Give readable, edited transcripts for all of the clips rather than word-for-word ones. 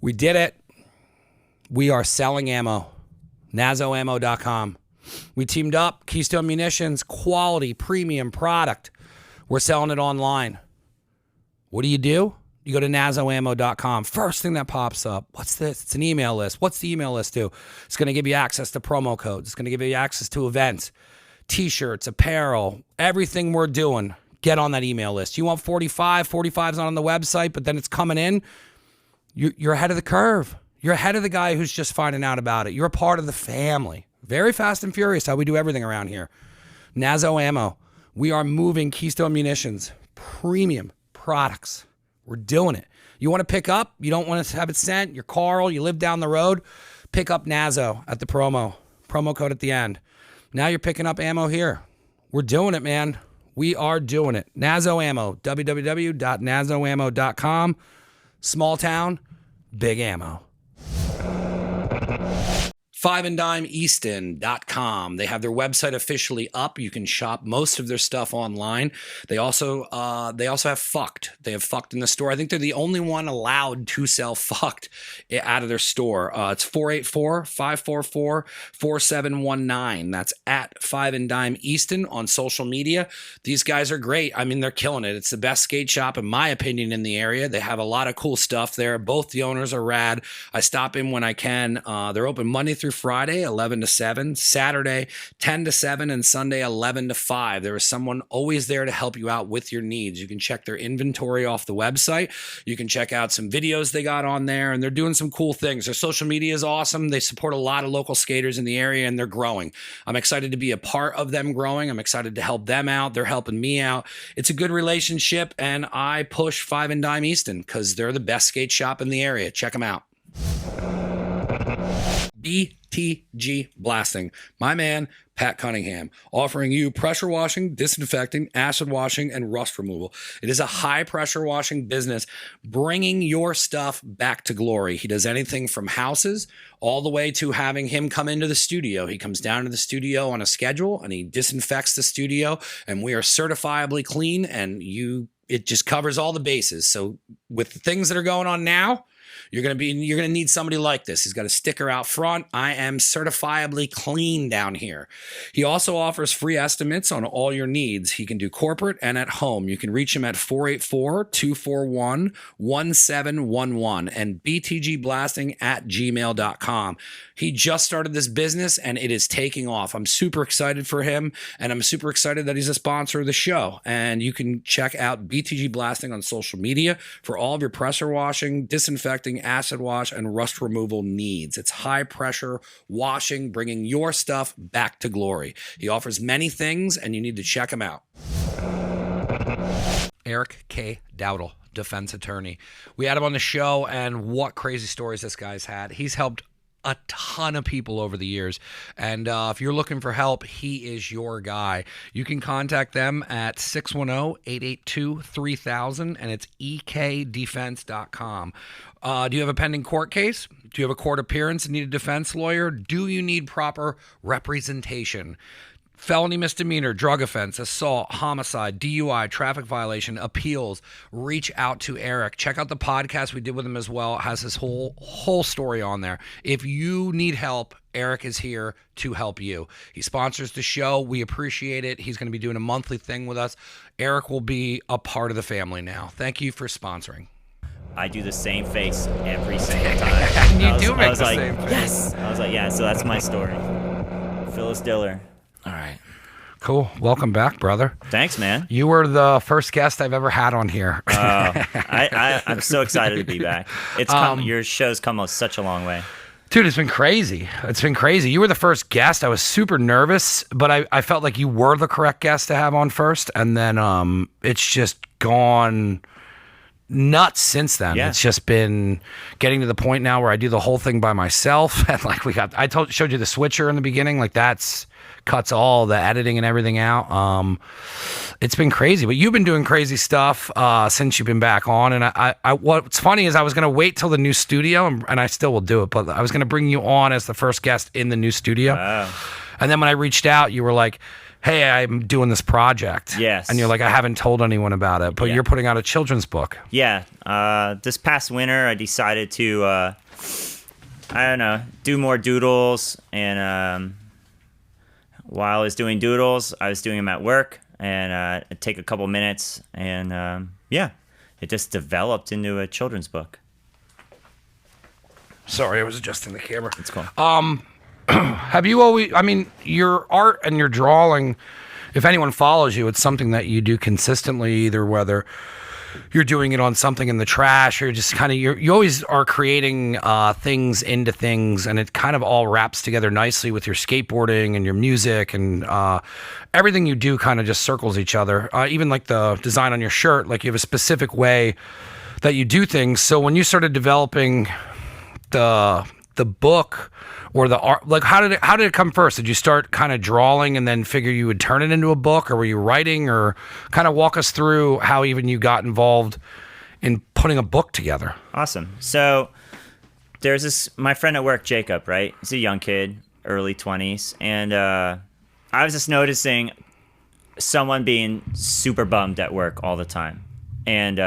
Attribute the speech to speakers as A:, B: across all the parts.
A: We did it. We are selling ammo. NazoAmmo.com. We teamed up. Keystone Munitions, quality, premium product. We're selling it online. What do? You go to NazoAmmo.com. First thing that pops up, what's this? It's an email list. What's the email list do? It's going to give you access to promo codes. It's going to give you access to events, T-shirts, apparel, everything we're doing. Get on that email list. You want 45? 45's not on the website, but then it's coming in. You're ahead of the curve. You're ahead of the guy who's just finding out about it. You're a part of the family. Very fast and furious how we do everything around here. Nazo Ammo. We are moving Keystone Munitions. Premium products. We're doing it. You want to pick up? You don't want to have it sent? You're Carl. You live down the road? Pick up Nazo at the promo code at the end. Now you're picking up ammo here. We're doing it, man. We are doing it. Nazo Ammo. www.nazoammo.com. Small town, big ammo. 5anddimeeaston.com. They have their website officially up. You can shop most of their stuff online. They also have Fucked. They have Fucked in the store. I think they're the only one allowed to sell Fucked out of their store. It's 484-544-4719. That's at 5anddimeeaston on social media. These guys are great. I mean, they're killing it. It's the best skate shop, in my opinion, in the area. They have a lot of cool stuff there. Both the owners are rad. I stop in when I can. They're open Monday through Friday, 11 to 7, Saturday, 10 to 7, and Sunday, 11 to 5. There is someone always there to help you out with your needs. You can check their inventory off the website. You can check out some videos they got on there, and they're doing some cool things. Their social media is awesome. They support a lot of local skaters in the area, and they're growing. I'm excited to be a part of them growing. I'm excited to help them out. They're helping me out. It's a good relationship, and I push 5 and Dime Easton because they're the best skate shop in the area. Check them out. BTG Blasting. My man, Pat Cunningham, offering you pressure washing, disinfecting, acid washing, and rust removal. It is a high pressure washing business, bringing your stuff back to glory. He does anything from houses all the way to having him come into the studio. He comes down to the studio on a schedule and he disinfects the studio, and we are certifiably clean, and it just covers all the bases. So with the things that are going on now, you're going to need somebody like this. He's got a sticker out front. I am certifiably clean down here. He also offers free estimates on all your needs. He can do corporate and at home. You can reach him at 484-241-1711 and btgblasting@gmail.com. He just started this business and it is taking off. I'm super excited for him, and I'm super excited that he's a sponsor of the show. And you can check out BTG Blasting on social media for all of your pressure washing, disinfecting, acid wash, and rust removal needs. It's high pressure washing, bringing your stuff back to glory. He offers many things, and you need to check him out. Eric K. Dowdle, defense attorney. We had him on the show, and what crazy stories this guy's had. He's helped a ton of people over the years, and if you're looking for help, he is your guy. You can contact them at 610-882-3000, and it's ekdefense.com. Do you have a pending court case? Do you have a court appearance and need a defense lawyer? Do you need proper representation? Felony, misdemeanor, drug offense, assault, homicide, DUI, traffic violation, appeals. Reach out to Eric. Check out the podcast we did with him as well. It has his whole story on there. If you need help, Eric is here to help you. He sponsors the show. We appreciate it. He's going to be doing a monthly thing with us. Eric will be a part of the family now. Thank you for sponsoring.
B: I do the same face every single time.
A: You do make the same face.
B: Yes. I was like, yeah, so that's my story. Phyllis Diller.
A: All right. Cool. Welcome back, brother.
B: Thanks, man.
A: You were the first guest I've ever had on here.
B: I'm so excited to be back. Your show's come such a long way.
A: Dude, it's been crazy. It's been crazy. You were the first guest. I was super nervous, but I felt like you were the correct guest to have on first. And then it's just gone nuts since then. Yeah. It's just been getting to the point now where I do the whole thing by myself. And like showed you the switcher in the beginning. Like that's cuts all the editing and everything out. It's been crazy, but you've been doing crazy stuff since you've been back on. And I what's funny is I was going to wait till the new studio, and I still will do it, but I was going to bring you on as the first guest in the new studio. Wow. And then when I reached out, you were like, hey, I'm doing this project.
B: Yes.
A: And you're like, I haven't told anyone about it, but you're putting out a children's book.
B: Yeah. This past winter, I decided to, I don't know, do more doodles. And while I was doing doodles, I was doing them at work. And it'd take a couple minutes. And it just developed into a children's book.
A: Sorry, I was adjusting the camera.
B: It's cool.
A: Have you always, I mean, your art and your drawing, if anyone follows you, it's something that you do consistently, either whether you're doing it on something in the trash or just kind of, you always are creating things into things, and it kind of all wraps together nicely with your skateboarding and your music, and everything you do kind of just circles each other. Even like the design on your shirt, like you have a specific way that you do things. So when you started developing the book or the art, like how did it come first? Did you start kind of drawing and then figure you would turn it into a book, or were you writing, or kind of walk us through how even you got involved in putting a book together?
B: Awesome. So there's my friend at work, Jacob, right? He's a young kid, early 20s. And I was just noticing someone being super bummed at work all the time. And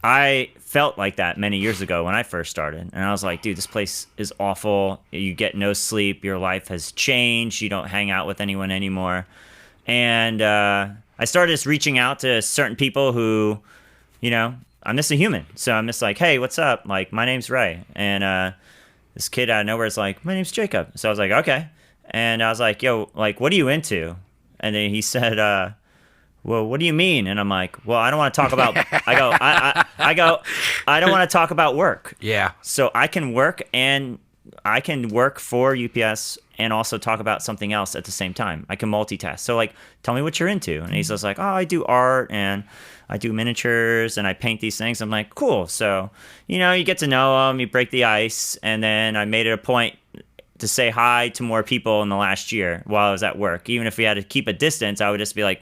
B: I felt like that many years ago when I first started. And I was like, dude, this place is awful. You get no sleep. Your life has changed. You don't hang out with anyone anymore. And I started just reaching out to certain people who, I'm just a human. So I'm just like, hey, what's up? Like, my name's Ray. And this kid out of nowhere is like, my name's Jacob. So I was like, okay. And I was like, yo, like, what are you into? And then he said, well, what do you mean? And I'm like, well, I don't want to talk about, I don't want to talk about work.
A: Yeah.
B: So I can work for UPS and also talk about something else at the same time. I can multitask. So like, tell me what you're into. And he's just like, oh, I do art and I do miniatures and I paint these things. I'm like, cool. So, you get to know him, you break the ice. And then I made it a point to say hi to more people in the last year while I was at work. Even if we had to keep a distance, I would just be like,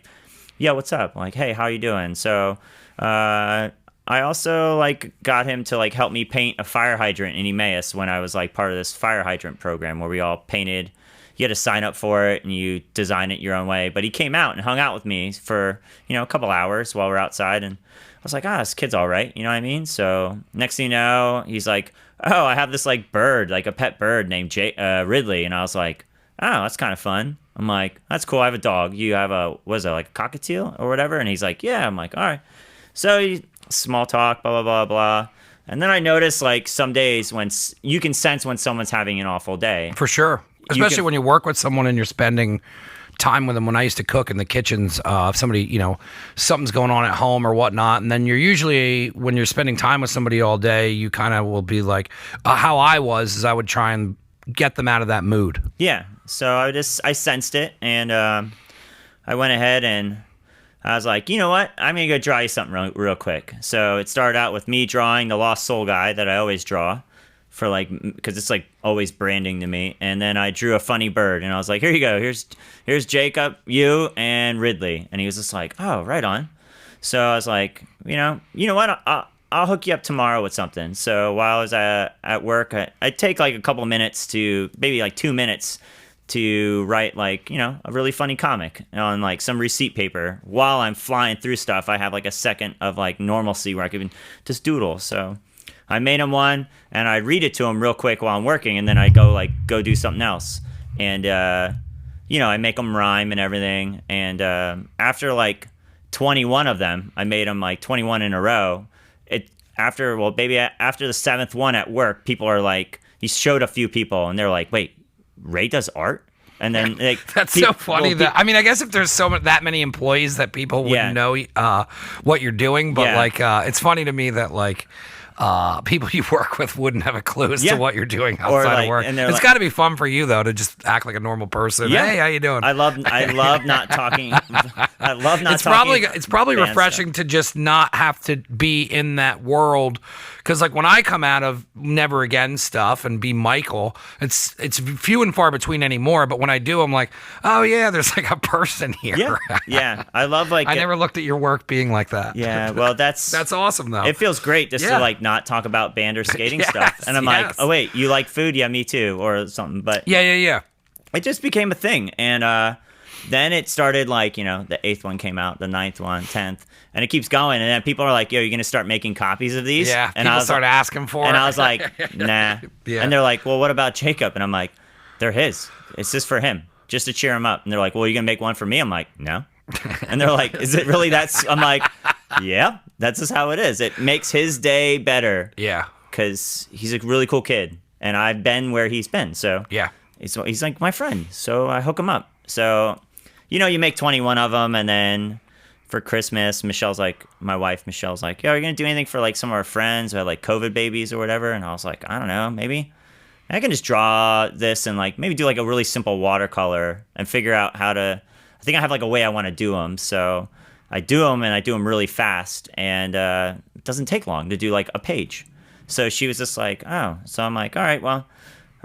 B: yeah, what's up? Like, hey, how you doing? So I also like got him to like help me paint a fire hydrant in Emmaus when I was like part of this fire hydrant program where we all painted. You had to sign up for it and you design it your own way. But he came out and hung out with me for, a couple hours while we're outside. And I was like, this kid's all right. You know what I mean? So next thing you know, he's like, oh, I have this like bird, like a pet bird named Ridley. And I was like, oh, that's kind of fun. I'm like, that's cool. I have a dog. You have like a cockatiel or whatever? And he's like, yeah. I'm like, all right. So small talk, blah, blah, blah, blah. And then I noticed like some days when you can sense when someone's having an awful day.
A: For sure. Especially when you work with someone and you're spending time with them. When I used to cook in the kitchens, if somebody, something's going on at home or whatnot, and then you're usually, when you're spending time with somebody all day, you kind of will be like, how I was is I would try and get them out of that mood.
B: Yeah. So I sensed it, and I went ahead and I was like, you know what? I'm going to go draw you something real quick. So it started out with me drawing the Lost Soul guy that I always draw for like, because it's like always branding to me. And then I drew a funny bird, and I was like, here you go. Here's Jacob, you, and Ridley. And he was just like, oh, right on. So I was like, you know what? I'll hook you up tomorrow with something. So while I was at work, I'd take like a couple minutes to, maybe like 2 minutes to write like, a really funny comic on like some receipt paper. While I'm flying through stuff, I have like a second of like normalcy where I could just doodle. So I made him one, and I read it to him real quick while I'm working, and then I go do something else. And, I make them rhyme and everything. And after like 21 of them, I made them like 21 in a row. After the seventh one at work, people are like, he showed a few people, and they're like, wait, Ray does art? And then like,
A: that's so funny. I guess if there's that many employees that people wouldn't know what you're doing, but it's funny to me that like people you work with wouldn't have a clue as to what you're doing outside of work. It's got to be fun for you though to just act like a normal person. Yeah. Hey, how you doing?
B: I love not talking. I love not talking.
A: It's probably refreshing to just not have to be in that world. Because like when I come out of Never Again stuff and be Michael, it's few and far between anymore. But when I do, I'm like, oh yeah, there's like a person here.
B: Yeah. I love like.
A: I never looked at your work being like that.
B: Yeah, well that's
A: awesome though.
B: It feels great just to like not talk about band or skating stuff. And I'm like, oh wait, you like food? Yeah, me too, or something. But
A: yeah.
B: It just became a thing, and then it started like, the 8th one came out, the 9th one, 10th, and it keeps going. And then people are like, yo, you're going to start making copies of these?
A: Yeah,
B: and
A: people start asking for it.
B: And I was like, nah.
A: Yeah.
B: And they're like, well, what about Jacob? And I'm like, they're his. It's just for him, just to cheer him up. And they're like, well, you going to make one for me? I'm like, no. And they're like, is it really that? I'm like, yeah, that's just how it is. It makes his day better.
A: Yeah.
B: Because he's a really cool kid. And I've been where he's been. So
A: yeah,
B: he's like my friend. So I hook him up. So, you make 21 of them. And then for Christmas, my wife, Michelle's like, yo, are you going to do anything for like some of our friends who have like COVID babies or whatever? And I was like, I don't know, maybe. I can just draw this and like maybe do like a really simple watercolor and figure out how to. I think I have like a way I want to do them. So I do them and I do them really fast. And it doesn't take long to do like a page. So she was just like, oh. So I'm like, all right, well,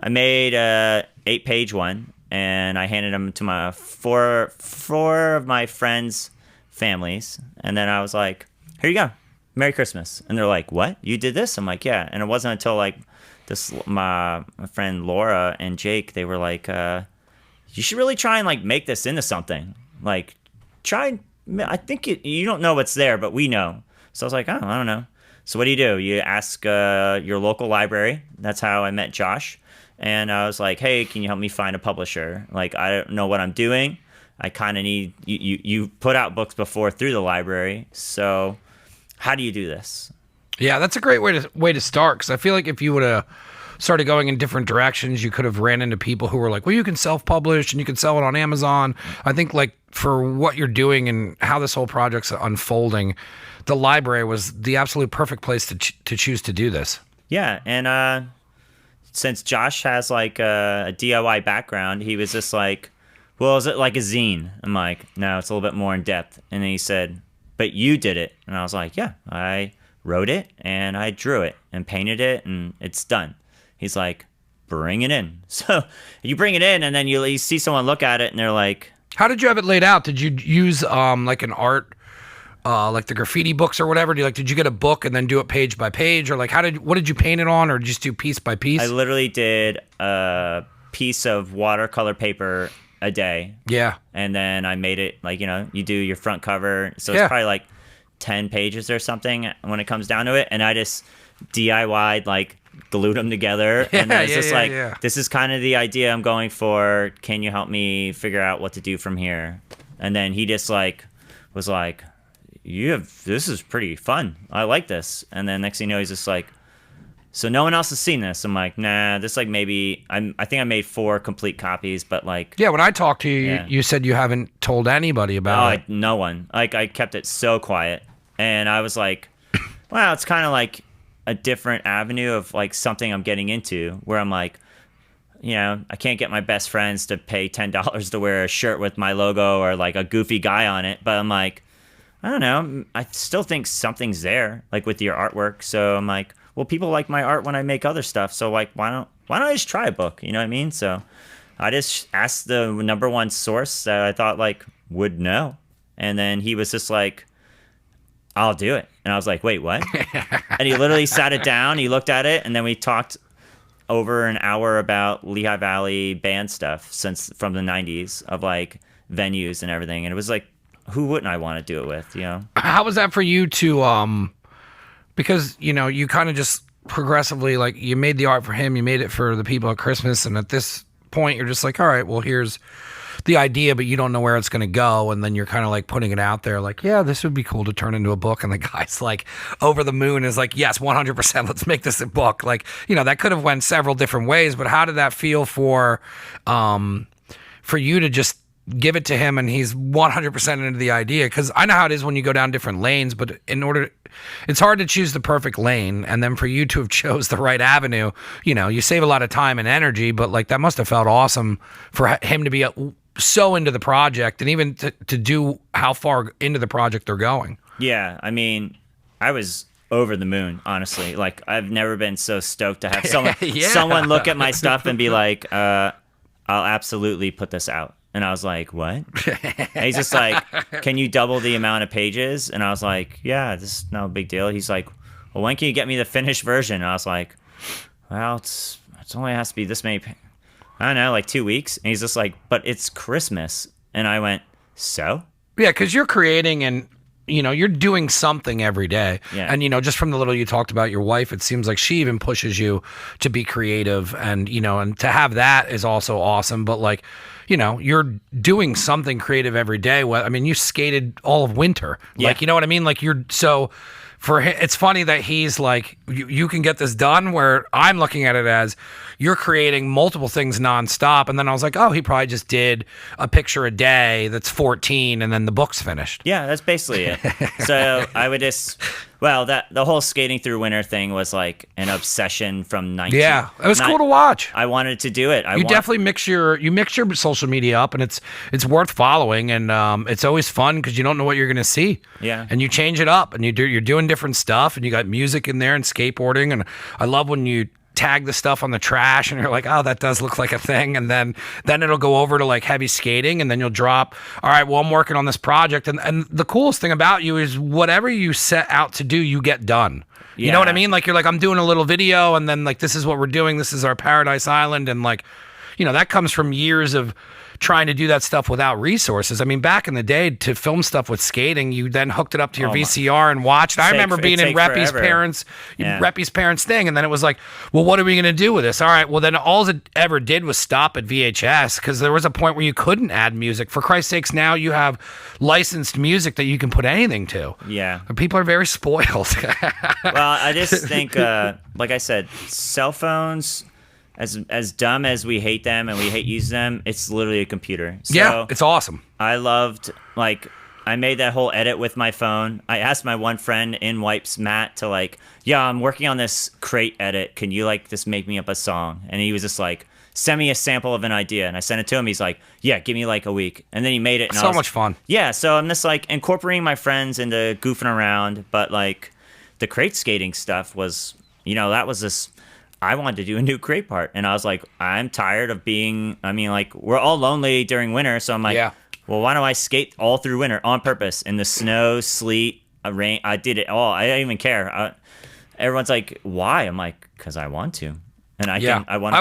B: I made a 8-page one and I handed them to my four of my friends' families. And then I was like, here you go. Merry Christmas. And they're like, what? You did this? I'm like, yeah. And it wasn't until like my friend Laura and Jake, they were like, you should really try and like make this into something. Like I think you don't know what's there, but we know. So I was like, oh, I don't know. So what do? You ask your local library. That's how I met Josh. And I was like, hey, can you help me find a publisher? Like, I don't know what I'm doing. I kind of need, you put out books before through the library. So how do you do this?
A: Yeah, that's a great way to start, because I feel like if you would have started going in different directions, you could have ran into people who were like, well, you can self-publish and you can sell it on Amazon. I think like for what you're doing and how this whole project's unfolding, the library was the absolute perfect place to choose to do this.
B: Yeah, and since Josh has like a DIY background, he was just like, well, is it like a zine? I'm like, no, it's a little bit more in depth. And then he said, but you did it. And I was like, yeah, I wrote it and I drew it and painted it and it's done. He's like, bring it in. So you bring it in and then you see someone look at it and they're like,
A: how did you have it laid out? Did you use like an art, like the graffiti books or whatever? Did you get a book and then do it page by page, or like what did you paint it on, or just do piece by piece?
B: I literally did a piece of watercolor paper a day.
A: Yeah.
B: And then I made it like, you do your front cover. So
A: Yeah.
B: it's probably like 10 pages or something when it comes down to it. And I just DIY'd, like glued them together. And then it's just this is kind of the idea I'm going for. Can you help me figure out what to do from here? And then he just like was like, this is pretty fun. I like this. And then next thing you know, he's just like, so no one else has seen this. I'm like, nah, this like maybe, I think I made 4 complete copies, but like.
A: Yeah, when I talked to you, you said you haven't told anybody about it.
B: No one. Like I kept it so quiet. And I was like, wow, it's kind of like a different avenue of like something I'm getting into where I'm like, I can't get my best friends to pay $10 to wear a shirt with my logo or like a goofy guy on it. But I'm like, I don't know. I still think something's there, like with your artwork. So I'm like, well, people like my art when I make other stuff. So like, why don't I just try a book? You know what I mean? So I just asked the number one source that I thought like would know. And then he was just like, I'll do it. And I was like, wait, what? And he literally sat it down. He looked at it. And then we talked over an hour about Lehigh Valley band stuff from the 90s of like venues and everything. And it was like, who wouldn't I want to do it with, How
A: was that for you to, because, you kind of just progressively, like, you made the art for him, you made it for the people at Christmas, and at this point, you're just like, all right, well, here's the idea, but you don't know where it's going to go, and then you're kind of, like, putting it out there, like, yeah, this would be cool to turn into a book, and the guy's, like, over the moon is like, yes, 100%, let's make this a book. Like, that could have went several different ways, but how did that feel for you to just give it to him and he's 100% into the idea? Because I know how it is when you go down different lanes, but it's hard to choose the perfect lane, and then for you to have chose the right avenue, you save a lot of time and energy, but like that must have felt awesome for him to be so into the project, and even to do how far into the project they're going.
B: Yeah, I mean, I was over the moon, honestly. Like, I've never been so stoked to have someone look at my stuff and be like, I'll absolutely put this out. And I was like, what? And he's just like, can you double the amount of pages? And I was like, yeah, this is no big deal. He's like, well, when can you get me the finished version? And I was like, well, it's only has to be this many, I don't know, like 2 weeks. And he's just like, but it's Christmas. And I went, so?
A: Yeah, because you're creating and, you're doing something every day.
B: Yeah.
A: And, just from the little you talked about your wife, it seems like she even pushes you to be creative. And, and to have that is also awesome. But like, you're doing something creative every day. Well, I mean, you skated all of winter.
B: Yeah.
A: Like, you know what I mean? Like so for him, it's funny that he's like, you can get this done, where I'm looking at it as you're creating multiple things nonstop. And then I was like, oh, he probably just did a picture a day that's 14 and then the book's finished.
B: Yeah, that's basically it. So I would just, the whole skating through winter thing was like an obsession from 19.
A: Yeah, it was cool to watch.
B: I wanted to do it.
A: Definitely mix your social media up, and it's worth following, and it's always fun because you don't know what you're going to see.
B: Yeah.
A: And you change it up, and you're doing different stuff, and you got music in there and skateboarding, and I love when you tag the stuff on the trash and you're like, oh, that does look like a thing, and then it'll go over to like heavy skating, and then you'll drop, all right, well, I'm working on this project, and the coolest thing about you is whatever you set out to do, you get done. You know what I mean? Like, you're like, I'm doing a little video, and then like, this is what we're doing, this is our Paradise Island, and like, that comes from years of trying to do that stuff without resources. I mean, back in the day, to film stuff with skating, you then hooked it up to your VCR and watched. I remember being in Reppy's parents' thing, and then it was like, well, what are we going to do with this? All right, well, then all it ever did was stop at VHS, because there was a point where you couldn't add music. For Christ's sakes, now you have licensed music that you can put anything to.
B: Yeah.
A: People are very spoiled.
B: Well, I just think, like I said, cell phones, as dumb as we hate them and we hate using them, it's literally a computer. So
A: yeah, it's awesome.
B: I loved, like, I made that whole edit with my phone. I asked my one friend in Wipes, Matt, to like, yeah, I'm working on this crate edit. Can you like just make me up a song? And he was just like, send me a sample of an idea. And I sent it to him. He's like, yeah, give me like a week. And then he made it. And
A: so much fun.
B: Yeah, so I'm just like incorporating my friends into goofing around. But like the crate skating stuff was, that was this, I wanted to do a new crate part. And I was like, I'm tired of we're all lonely during winter. So I'm like, well, why don't I skate all through winter on purpose in the snow, sleet, rain? I did it all. I didn't even care. Everyone's like, why? I'm like, because I want to. And I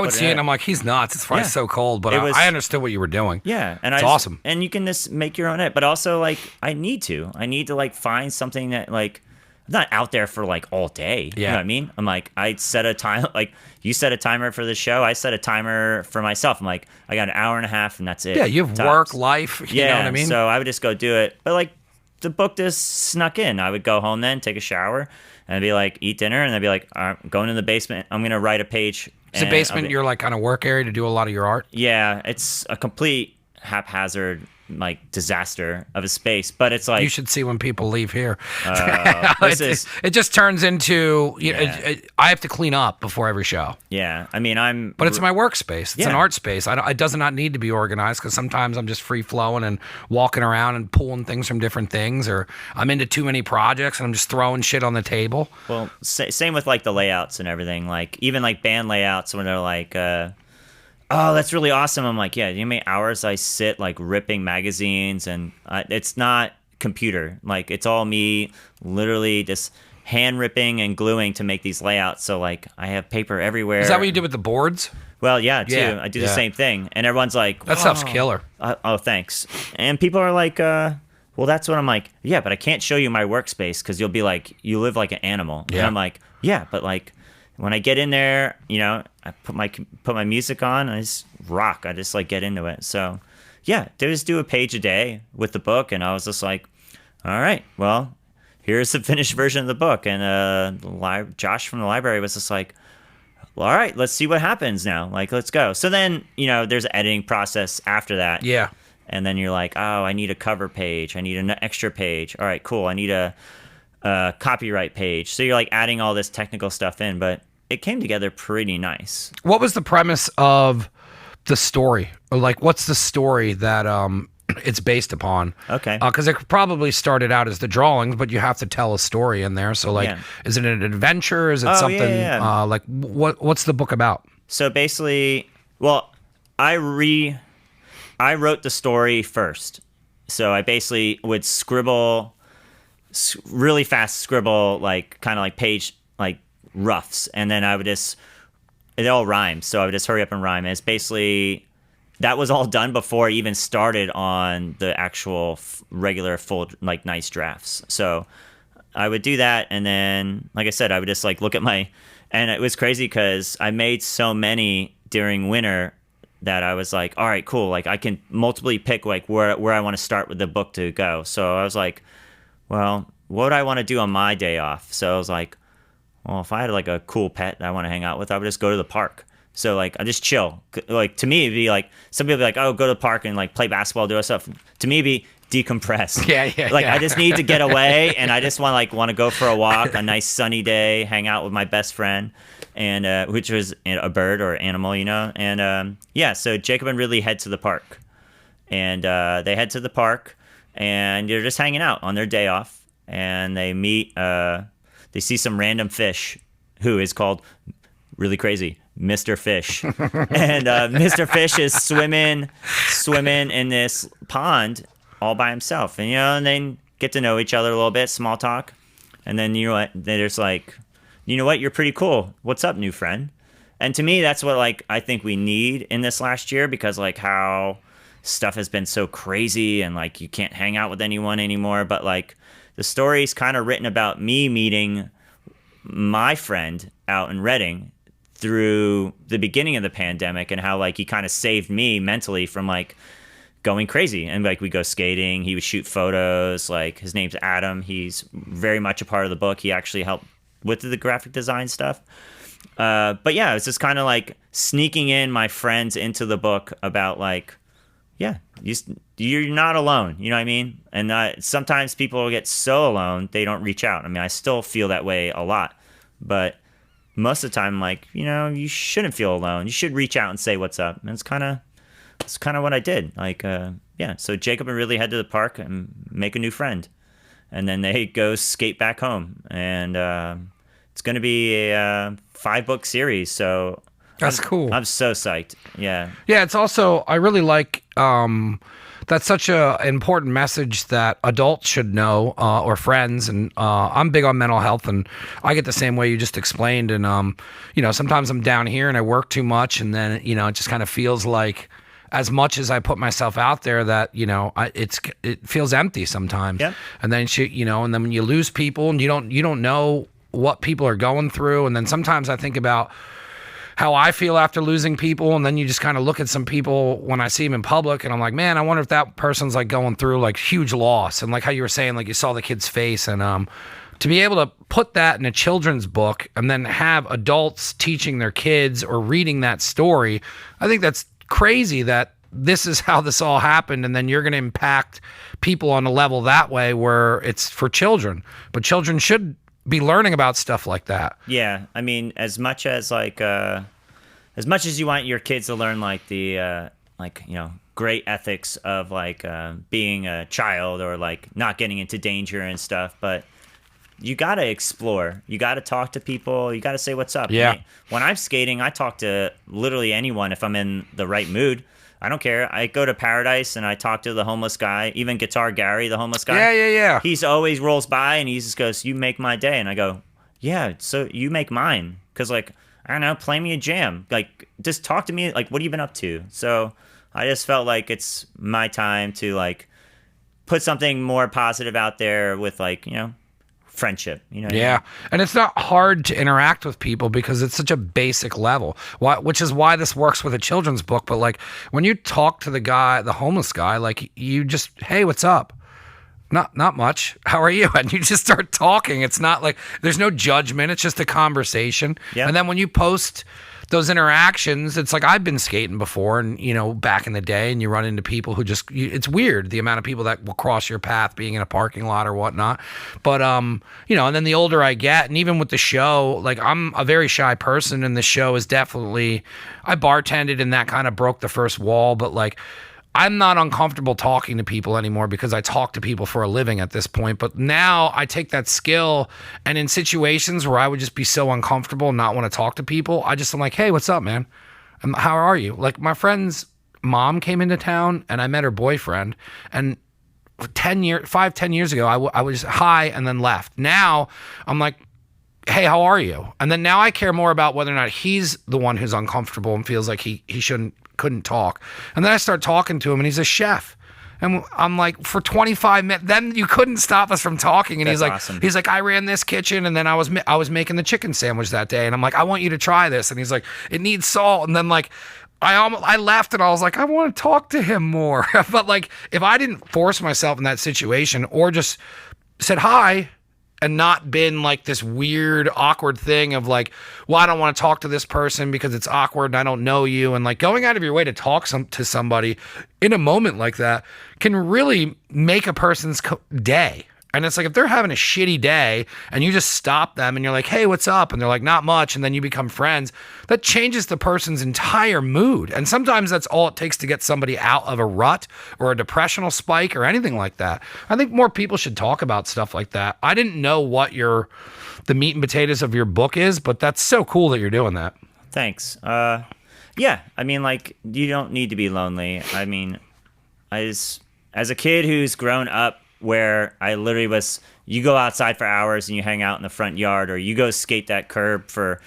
A: would see it and I'm like, he's nuts. It's probably so cold, but I understood what you were doing.
B: Yeah. And
A: it's awesome.
B: And you can just make your own edit. But also, like, I need to like find something that like, I'm not out there for like all day.
A: Yeah.
B: You know what I mean? I'm like, I set a time, like you set a timer for the show. I set a timer for myself. I'm like, I got an hour and a half and that's it.
A: Yeah, you have work, life. You know what I mean?
B: So I would just go do it. But like the book just snuck in. I would go home then, take a shower, and I'd be like, eat dinner. And I'd be like, all right, I'm going in the basement. I'm going to write a page.
A: Is the basement your like kind of work area to do a lot of your art?
B: Yeah, it's a complete haphazard like disaster of a space, but it's like
A: you should see when people leave here. It just turns into I have to clean up before every show.
B: Yeah, I mean
A: but it's my workspace. It's an art space. It does not need to be organized, because sometimes I'm just free flowing and walking around and pulling things from different things, or I'm into too many projects and I'm just throwing shit on the table.
B: Well, same with like the layouts and everything. Like even like band layouts when they're like. Oh, that's really awesome. I'm like, yeah, you know how many hours I sit like ripping magazines, and it's not computer. Like it's all me literally just hand ripping and gluing to make these layouts. So like I have paper everywhere.
A: Is that what you did with the boards?
B: Well, yeah, too. Yeah, I do the same thing. And everyone's like,
A: that stuff's killer.
B: Oh, thanks. And people are like, well, that's what I'm like, yeah, but I can't show you my workspace because you'll be like, you live like an animal. Yeah. And I'm like, yeah, but like, when I get in there, I put my music on, I just rock. I just like get into it. So, yeah, they just do a page a day with the book, and I was just like, all right, well, here's the finished version of the book. And Josh from the library was just like, well, all right, let's see what happens now. Like, let's go. So then, there's an editing process after that.
A: Yeah.
B: And then you're like, oh, I need a cover page. I need an extra page. All right, cool. I need a copyright page. So you're like adding all this technical stuff in, but it came together pretty nice.
A: What was the premise of the story? Or like, what's the story that it's based upon?
B: Okay.
A: Because it probably started out as the drawings, but you have to tell a story in there. So like, is it an adventure? Is it something like what's the book about?
B: So basically, well, I wrote the story first. So I basically would really fast scribble, like kind of like page like roughs, and then I would it all rhymes, so I would just hurry up and rhyme. And it's basically that was all done before I even started on the actual regular full like nice drafts. So I would do that, and then like I said, I would just like look at my, and it was crazy because I made so many during winter that I was like, all right, cool, like I can multiply pick like where I want to start with the book to go. So I was like, well, what do I want to do on my day off? So I was like, well, if I had like a cool pet that I want to hang out with, I would just go to the park. So like I just chill. Like to me, it'd be like, some people be like, oh, go to the park and like play basketball, do stuff. To me, it'd be decompress.
A: Yeah.
B: Like I just need to get away, and I just want to go for a walk, a nice sunny day, hang out with my best friend, and which was a bird or animal, And so Jacob and Ridley head to the park, and they head to the park, and they're just hanging out on their day off, and they meet. They see some random fish, who is called, really crazy, Mr. Fish. And Mr. Fish is swimming in this pond all by himself. And, and they get to know each other a little bit, small talk. And then, they're just like, you know what, you're pretty cool. What's up, new friend? And to me, that's what, like, I think we need in this last year, because, like, how stuff has been so crazy and, like, you can't hang out with anyone anymore. But, like, the story's kind of written about me meeting my friend out in Reading through the beginning of the pandemic, and how like he kind of saved me mentally from like going crazy. And like we go skating, he would shoot photos. Like his name's Adam. He's very much a part of the book. He actually helped with the graphic design stuff. But yeah, it's just kind of like sneaking in my friends into the book about like, yeah, you're not alone. You know what I mean? And sometimes people get so alone, they don't reach out. I mean, I still feel that way a lot. But most of the time, like, you shouldn't feel alone. You should reach out and say what's up. And it's kind of what I did. Like, so Jacob and Ridley head to the park and make a new friend. And then they go skate back home. And it's going to be a 5-book series. So
A: that's cool.
B: I'm so psyched. Yeah.
A: Yeah, it's also, I really like, that's such a important message that adults should know, or friends. And I'm big on mental health, and I get the same way you just explained. And, sometimes I'm down here and I work too much, and then, it just kind of feels like, as much as I put myself out there, that, it feels empty sometimes.
B: Yeah.
A: And then, and then when you lose people and you don't know what people are going through. And then sometimes I think about how I feel after losing people, and then you just kind of look at some people when I see them in public, and I'm like, man, I wonder if that person's like going through like huge loss. And like how you were saying, like you saw the kid's face, and to be able to put that in a children's book and then have adults teaching their kids or reading that story, I think that's crazy that this is how this all happened, and then you're going to impact people on a level that way where it's for children. But children should be learning about stuff like that.
B: Yeah, I mean, as much as you want your kids to learn like the great ethics of like being a child, or like not getting into danger and stuff, but you got to explore. You got to talk to people. You got to say what's up.
A: Yeah.
B: When I'm skating, I talk to literally anyone if I'm in the right mood. I don't care. I go to Paradise and I talk to the homeless guy, even Guitar Gary, the homeless guy.
A: Yeah.
B: He's always rolls by and he just goes, "You make my day." And I go, "Yeah, so you make mine." Because, like, I don't know, play me a jam. Like, just talk to me. Like, what have you been up to? So I just felt like it's my time to, like, put something more positive out there with, like, friendship.
A: Yeah. And it's not hard to interact with people because it's such a basic level, which is why this works with a children's book. But like when you talk to the guy, the homeless guy, like you just, "Hey, what's up?" Not much. "How are you?" And you just start talking. It's not like there's no judgment. It's just a conversation.
B: Yeah.
A: And then when you post those interactions, it's like I've been skating before, and back in the day, and you run into people who just, it's weird the amount of people that will cross your path being in a parking lot or whatnot. But and then the older I get, and even with the show, like I'm a very shy person, and the show is definitely, I bartended and that kind of broke the first wall, but like I'm not uncomfortable talking to people anymore because I talk to people for a living at this point. But now I take that skill, and in situations where I would just be so uncomfortable and not want to talk to people, I'm like, "Hey, what's up, man? How are you?" Like my friend's mom came into town and I met her boyfriend, and 10 years ago, I was hi and then left. Now I'm like, "Hey, how are you?" And then now I care more about whether or not he's the one who's uncomfortable and feels like he shouldn't couldn't talk. And then I start talking to him, and he's a chef. And I'm like, for 25 minutes, then you couldn't stop us from talking. And
B: That's awesome.
A: He's like, I ran this kitchen, and then I was making the chicken sandwich that day. And I'm like, I want you to try this. And he's like, it needs salt. And then like, I left, and I was like, I want to talk to him more. But like, if I didn't force myself in that situation, or just said hi, and not been like this weird, awkward thing of like, well, I don't want to talk to this person because it's awkward and I don't know you. And like going out of your way to talk to somebody in a moment like that can really make a person's day. And it's like, if they're having a shitty day and you just stop them and you're like, hey, what's up? And they're like, not much. And then you become friends. That changes the person's entire mood. And sometimes that's all it takes to get somebody out of a rut or a depressional spike or anything like that. I think more people should talk about stuff like that. I didn't know what the meat and potatoes of your book is, but that's so cool that you're doing that.
B: Thanks. Yeah, I mean, like, you don't need to be lonely. I mean, as a kid who's grown up where I literally was, you go outside for hours and you hang out in the front yard, or you go skate that curb for,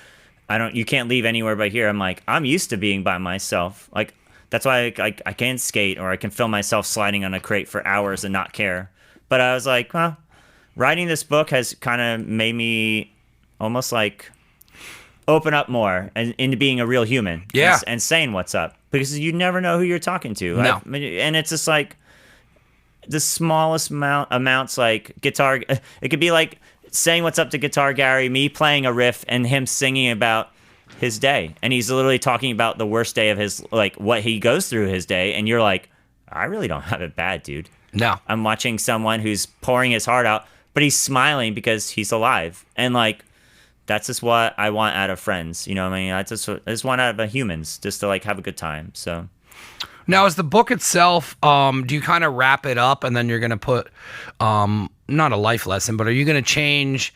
B: you can't leave anywhere but here. I'm like, I'm used to being by myself. Like, that's why I can skate, or I can film myself sliding on a crate for hours and not care. But I was like, well, writing this book has kind of made me almost like open up more and into being a real human.
A: Yeah.
B: And saying what's up, because you never know who you're talking to.
A: No.
B: And it's just like, the smallest amounts, like guitar, it could be like saying what's up to Guitar Gary, me playing a riff and him singing about his day. And he's literally talking about the worst day of his, like what he goes through his day. And you're like, I really don't have it bad, dude.
A: No.
B: I'm watching someone who's pouring his heart out, but he's smiling because he's alive. And like, that's just what I want out of friends. You know what I mean? I just want out of humans, just to like have a good time. So.
A: Now, is the book itself, do you kind of wrap it up and then you're going to put, not a life lesson, but are you going to change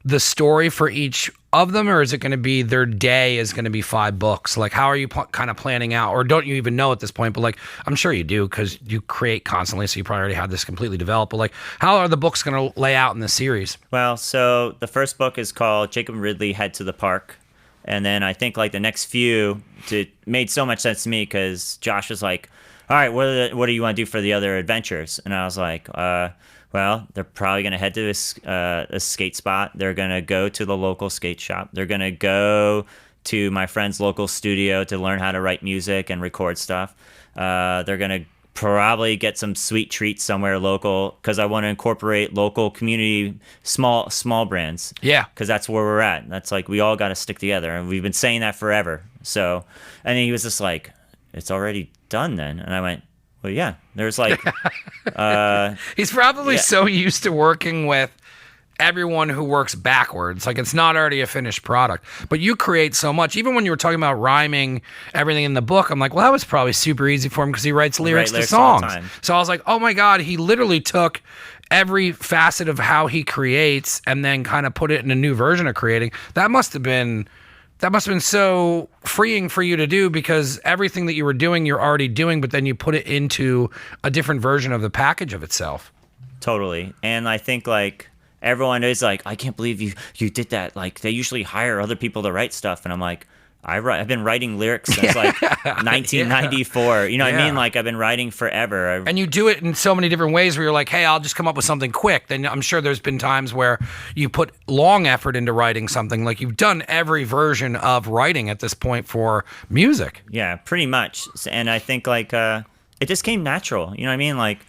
A: the story for each of them, or is it going to be their day is going to be 5 books? Like, how are you kind of planning out, or don't you even know at this point? But like, I'm sure you do because you create constantly, so you probably already have this completely developed. But like, how are the books going to lay out in the series?
B: Well, so the first book is called Jacob and Ridley Head to the Park. And then I think like the next few made so much sense to me because Josh was like, all right, what do you want to do for the other adventures? And I was like, well, they're probably going to head to a skate spot. They're going to go to the local skate shop. They're going to go to my friend's local studio to learn how to write music and record stuff. They're going to probably get some sweet treats somewhere local because I want to incorporate local community small brands.
A: Yeah,
B: because that's where we're at. That's like, we all got to stick together, and we've been saying that forever. So, and then he was just like, it's already done then. And I went, well, yeah, there's like
A: he's probably so used to working with everyone who works backwards. Like, it's not already a finished product, but you create so much. Even when you were talking about rhyming everything in the book, I'm like, well, that was probably super easy for him because he writes lyrics to songs. So I was like, oh my God, he literally took every facet of how he creates and then kind of put it in a new version of creating. That must have been so freeing for you to do, because everything that you were doing, you're already doing, but then you put it into a different version of the package of itself.
B: Totally. And I think like, everyone is like, I can't believe you did that. Like, they usually hire other people to write stuff. And I'm like, I've been writing lyrics since like 1994. You know what I mean? Like, I've been writing forever.
A: And you do it in so many different ways where you're like, hey, I'll just come up with something quick. Then I'm sure there's been times where you put long effort into writing something. Like, you've done every version of writing at this point for music.
B: Yeah, pretty much. And I think like it just came natural. You know what I mean? Like,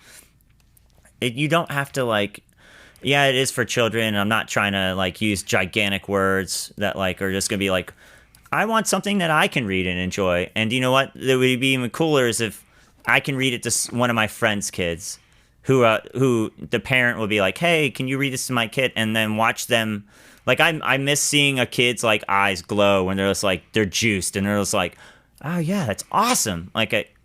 B: you don't have to like, yeah, it is for children. I'm not trying to like use gigantic words that like are just gonna be like, I want something that I can read and enjoy. And you know what? That would be even cooler is if I can read it to one of my friends' kids, who the parent will be like, hey, can you read this to my kid? And then watch them. Like, I miss seeing a kid's like eyes glow when they're just like, they're juiced and they're just like, oh yeah, that's awesome. Like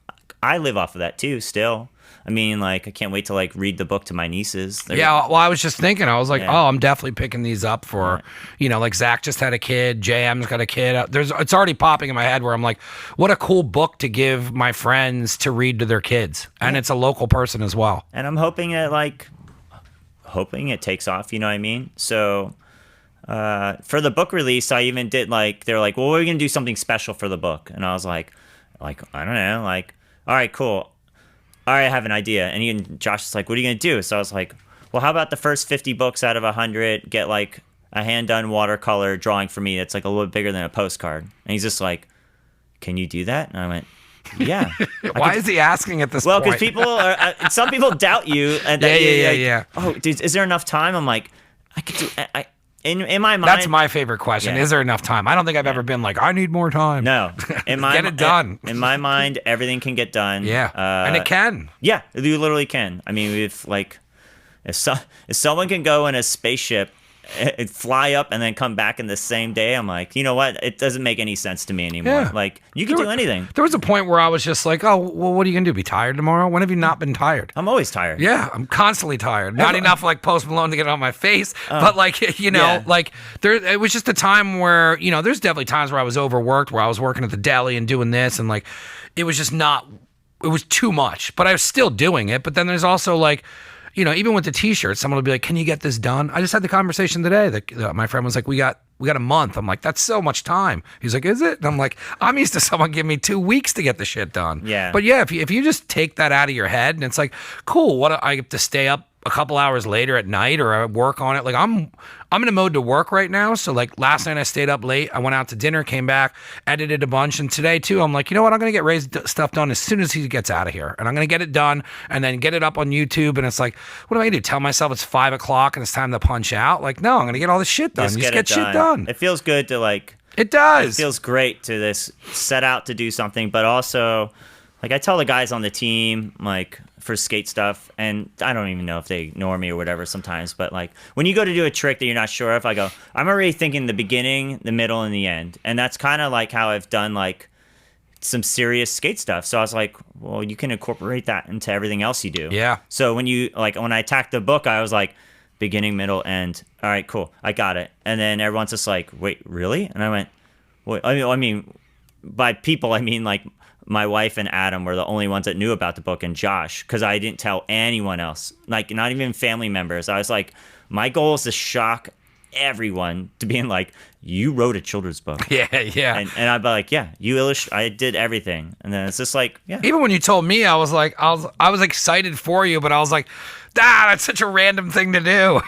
B: I live off of that too still. I mean, like, I can't wait to, like, read the book to my nieces.
A: Well, I was just thinking, I was like, oh, I'm definitely picking these up for, you know, like, Zach just had a kid, JM's got a kid. It's already popping in my head where I'm like, what a cool book to give my friends to read to their kids. And it's a local person as well.
B: And I'm hoping it takes off, you know what I mean? So, for the book release, I even did, like, they're like, well, we're going to do something special for the book. And I was like, Like, I don't know. Like, all right, cool. All right, I have an idea. And Josh is like, what are you going to do? So I was like, well, how about the first 50 books out of 100 get like a hand-done watercolor drawing for me that's like a little bit bigger than a postcard? And he's just like, can you do that? And I went, yeah.
A: Why is he asking at this
B: well,
A: point?
B: because people are, some people doubt you. And that
A: Yeah.
B: Oh, dude, is there enough time? I'm like, I could do, in my mind.
A: That's my favorite question.
B: Yeah.
A: Is there enough time? I don't think I've ever been like, I need more time.
B: No.
A: Get it done.
B: In my mind, everything can get done.
A: Yeah. And it can.
B: Yeah, you literally can. I mean, if someone can go in a spaceship and fly up and then come back in the same day, I'm like, you know what? It doesn't make any sense to me anymore.
A: Yeah.
B: Like, you can do anything.
A: There was a point where I was just like, oh, well, what are you going to do? Be tired tomorrow? When have you not been tired?
B: I'm always tired.
A: Yeah, I'm constantly tired. Not enough like Post Malone to get it on my face, but like, you know, like it was just a time where, you know, there's definitely times where I was overworked, where I was working at the deli and doing this, and like, it was just not, it was too much, but I was still doing it. But then there's also like, you know, even with the t-shirts, someone will be like, can you get this done? I just had the conversation today that my friend was like, we got a month. I'm like, that's so much time. He's like, is it? And I'm like, I'm used to someone giving me 2 weeks to get the shit done.
B: Yeah.
A: But yeah, if you just take that out of your head and it's like, cool, what I have to stay up a couple hours later at night or I work on it. Like I'm in a mode to work right now. So like last night I stayed up late. I went out to dinner, came back, edited a bunch. And today too, I'm like, you know what? I'm going to get Ray's stuff done as soon as he gets out of here. And I'm going to get it done and then get it up on YouTube. And it's like, what am I going to do? Tell myself it's 5 o'clock and it's time to punch out? Like, no, I'm going to get all this shit done. Just get shit done.
B: It feels good to like...
A: It does.
B: It feels great to set out to do something, but also... Like, I tell the guys on the team, like, for skate stuff, and I don't even know if they ignore me or whatever sometimes, but, like, when you go to do a trick that you're not sure of, I go, I'm already thinking the beginning, the middle, and the end. And that's kind of like how I've done, like, some serious skate stuff. So I was like, well, you can incorporate that into everything else you do.
A: Yeah.
B: So when I attacked the book, I was like, beginning, middle, end. All right, cool. I got it. And then everyone's just like, wait, really? And I went, wait, I mean, by people, I mean, like, my wife and Adam were the only ones that knew about the book, and Josh, because I didn't tell anyone else, like not even family members. I was like, my goal is to shock everyone to being like, you wrote a children's book.
A: Yeah.
B: And I'd be like, yeah, I did everything. And then it's just like, yeah.
A: Even when you told me, I was like, I was excited for you, but I was like, that's such a random thing to do.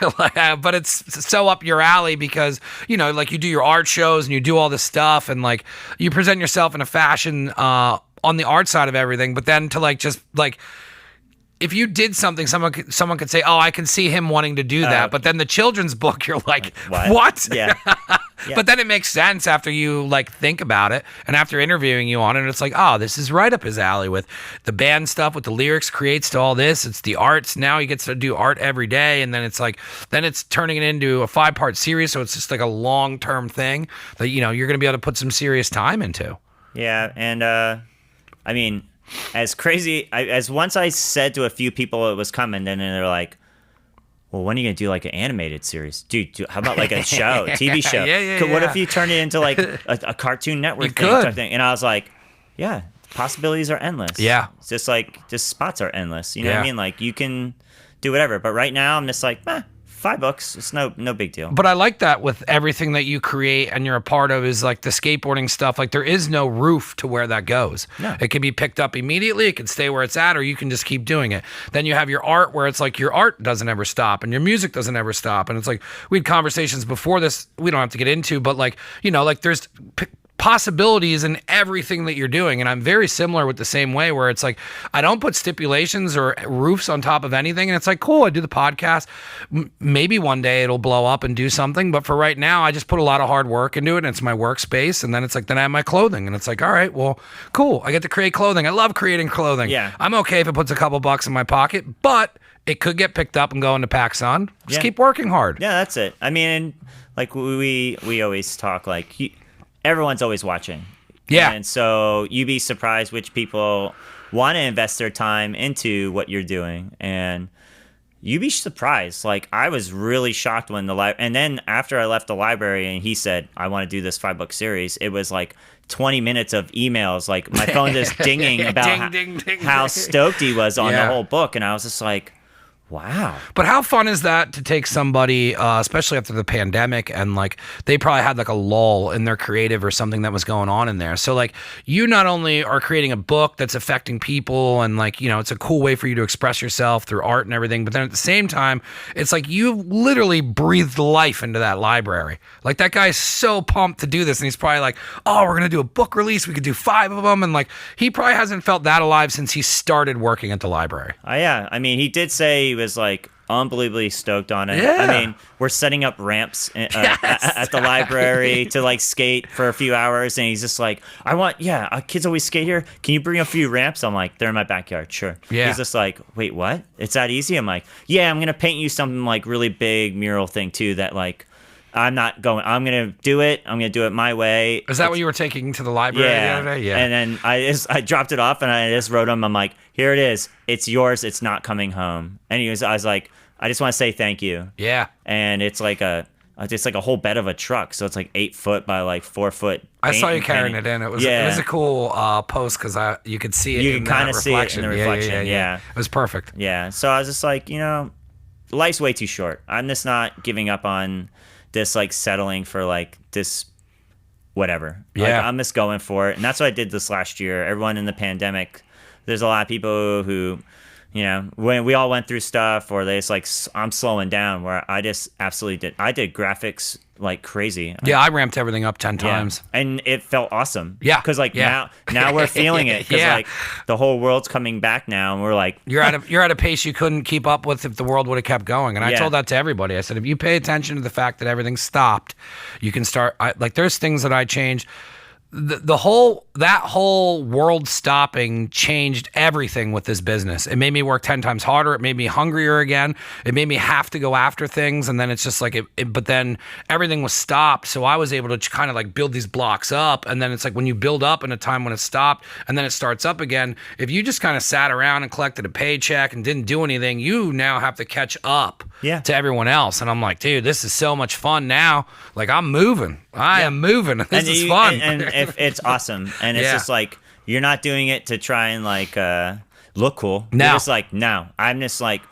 A: But it's so up your alley because, you know, like you do your art shows and you do all this stuff and like you present yourself in a fashion on the art side of everything. But then to like, just like, if you did something, someone could say, oh, I can see him wanting to do that. But then the children's book, you're like what?
B: Yeah.
A: But then it makes sense after you like think about it and after interviewing you on it, it's like, oh, this is right up his alley with the band stuff, with the lyrics creates to all this. It's the arts. Now he gets to do art every day. And then it's like, then it's turning it into a 5-part series. So it's just like a long-term thing that, you know, you're going to be able to put some serious time into.
B: Yeah. And I mean, as crazy as once I said to a few people it was coming, then they're like, well, when are you gonna do like an animated series, dude? How about like a show, TV show? What if you turn it into like a Cartoon Network thing? And I was like, yeah, possibilities are endless.
A: Yeah,
B: it's just like spots are endless. You know what I mean? Like you can do whatever. But right now I'm just like, $5. It's no big deal.
A: But I like that with everything that you create and you're a part of is like the skateboarding stuff. Like there is no roof to where that goes.
B: No.
A: It can be picked up immediately. It can stay where it's at, or you can just keep doing it. Then you have your art where it's like your art doesn't ever stop and your music doesn't ever stop. And it's like we had conversations before this. We don't have to get into, but like, you know, like there's possibilities in everything that you're doing. And I'm very similar with the same way where it's like, I don't put stipulations or roofs on top of anything. And it's like, cool, I do the podcast. Maybe one day it'll blow up and do something. But for right now, I just put a lot of hard work into it. And it's my workspace. And then it's like, then I have my clothing. And it's like, all right, well, cool. I get to create clothing. I love creating clothing.
B: Yeah.
A: I'm okay if it puts a couple bucks in my pocket, but it could get picked up and go into PacSun. Just keep working hard.
B: Yeah, that's it. I mean, like we always talk like... Everyone's always watching.
A: Yeah.
B: And so you'd be surprised which people want to invest their time into what you're doing. And you'd be surprised. Like, I was really shocked when and then after I left the library and he said, I want to do this $5 series, it was like 20 minutes of emails. Like, my phone just dinging about
A: ding,
B: how stoked he was on the whole book. And I was just like, Wow.
A: But how fun is that to take somebody, especially after the pandemic, and like they probably had like a lull in their creative or something that was going on in there. So like you not only are creating a book that's affecting people and like, you know, it's a cool way for you to express yourself through art and everything. But then at the same time, it's like you literally breathed life into that library. Like that guy's so pumped to do this. And he's probably like, oh, we're going to do a book release. We could do 5 of them. And like, he probably hasn't felt that alive since he started working at the library.
B: Yeah. I mean, he did say he was like unbelievably stoked on it.
A: Yeah.
B: I mean, we're setting up ramps at the library to like skate for a few hours, and he's just like, kids always skate here. Can you bring a few ramps? I'm like, they're in my backyard, sure.
A: Yeah.
B: He's just like, wait, what? It's that easy? I'm like, yeah, I'm gonna paint you something like really big mural thing too that like I'm gonna do it. I'm gonna do it my way.
A: Is that what you were taking to the library the other day? Yeah.
B: And then I dropped it off and I just wrote him. I'm like, here it is. It's yours. It's not coming home. And I was like, I just want to say thank you.
A: Yeah.
B: And it's like a whole bed of a truck. So it's like 8 foot by like 4 foot.
A: I saw you carrying it in. It was a cool post because you could see it.
B: You can kind of see it in the reflection. Yeah.
A: It was perfect.
B: Yeah. So I was just like, you know, life's way too short. I'm just not giving up on this, like settling for like this whatever.
A: Yeah.
B: Like, I'm just going for it. And that's what I did this last year. Everyone in the pandemic, there's a lot of people who, you know, when we all went through stuff, or they just like, I'm slowing down, where I just absolutely I did graphics like crazy.
A: Yeah, I ramped everything up 10 times.
B: And it felt awesome.
A: Yeah.
B: Because like now we're feeling it. Because like the whole world's coming back now, and we're like,
A: you're at a pace you couldn't keep up with if the world would have kept going. And I told that to everybody. I said, if you pay attention to the fact that everything stopped, you can start. Like there's things that I changed. That whole world stopping changed everything with this business. It made me work 10 times harder. It made me hungrier again. It made me have to go after things. And then it's just like, but then everything was stopped. So I was able to kind of like build these blocks up. And then it's like when you build up in a time when it stopped and then it starts up again, if you just kind of sat around and collected a paycheck and didn't do anything, you now have to catch up to everyone else. And I'm like, dude, this is so much fun now. Like I'm moving. I am moving. This is fun.
B: And if it's awesome. And it's just like, you're not doing it to try and like look cool.
A: No.
B: You're just like, no. I'm just like,